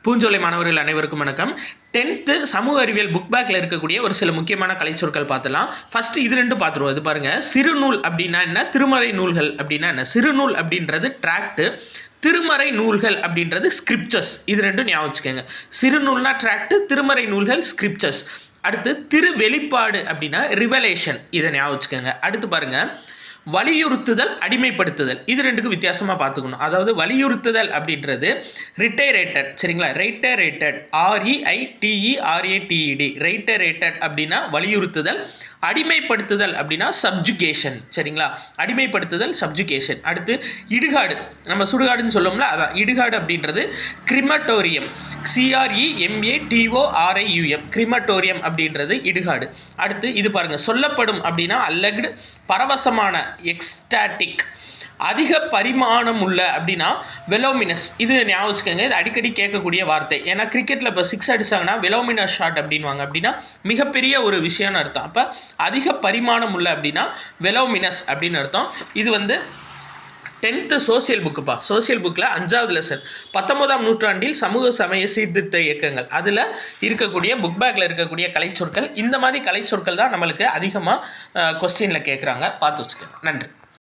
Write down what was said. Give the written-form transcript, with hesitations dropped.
பூஞ்சோலை மாணவர்கள் அனைவருக்கும் வணக்கம். 10th சமூக அறிவியல் புக் பேக்கில் இருக்கக்கூடிய ஒரு சில முக்கியமான கலைச்சொற்கள் பார்த்துலாம். ஃபர்ஸ்ட் இது ரெண்டும் பார்த்துருவோம். இது பாருங்க, சிறுநூல் அப்படின்னா என்ன, திருமறை நூல்கள் அப்படின்னா என்ன. சிறுநூல் அப்படின்றது டிராக்ட், திருமறை நூல்கள் அப்படின்றது ஸ்கிரிப்சர்ஸ். இது ரெண்டும் ஞாபகம் வச்சுக்கோங்க. சிறுநூல்னா டிராக்ட், திருமறை நூல்கள் ஸ்கிரிப்சர்ஸ். அடுத்து திரு வெளிப்பாடு அப்படின்னா ரிவலேஷன். இதை ஞாபகம் வச்சுக்கோங்க. அடுத்து பாருங்க, வலியுறுத்துதல், அடிமைப்படுத்துதல். இது ரெண்டுக்கும் வித்தியாசமாக பார்த்துக்கணும். அதாவது வலியுறுத்துதல் அப்படின்றது ரிட்டைரேட்டட், சரிங்களா. ரைட்டரேட்டட், REITERATED, ரைட்டரேட்டட் அப்படின்னா வலியுறுத்துதல். அடிமைப்படுத்துதல் அப்படின்னா சப்ஜுகேஷன், சரிங்களா. அடிமைப்படுத்துதல் சப்ஜுகேஷன். அடுத்து இடுகாடு, நம்ம சுடுகாடுன்னு சொல்லோம்ல, அதான் இடுகாடு அப்படின்றது கிரிமட்டோரியம், CREMATORIUM, கிரிமட்டோரியம் அப்படின்றது இடுகாடு. அடுத்து இது பாருங்க, சொல்லப்படும் அப்படின்னா அல்லக்டு, பரவசமான எக்ஸ்டாட்டிக். அதிக பரிமாணம் உள்ள அப்படின்னா வெலோமினஸ். இது ஞாபகம் வச்சுக்கோங்க, இது அடிக்கடி கேட்கக்கூடிய வார்த்தை. ஏன்னா கிரிக்கெட்டில் இப்போ 6 அடிச்சாங்கன்னா வெலோமினஸ் ஷாட் அப்படின்வாங்க. அப்படின்னா மிகப்பெரிய ஒரு விஷயம்னு அர்த்தம். அப்போ அதிக பரிமாணம் உள்ள அப்படின்னா வெலோமினஸ் அப்படின்னு அர்த்தம். இது 10th சோசியல் புக்குப்பா. சோசியல் புக்கில் 5வது லெசன் 19ஆம் நூற்றாண்டில் சமூக சமய சீர்திருத்த இயக்கங்கள், அதில் இருக்கக்கூடிய புக் பேக்கில் இருக்கக்கூடிய கலைச்சொற்கள். இந்த மாதிரி கலைச்சொற்கள் தான் நம்மளுக்கு அதிகமாக கொஸ்டினில் கேட்குறாங்க. பார்த்து வச்சுக்கோங்க. நன்றி.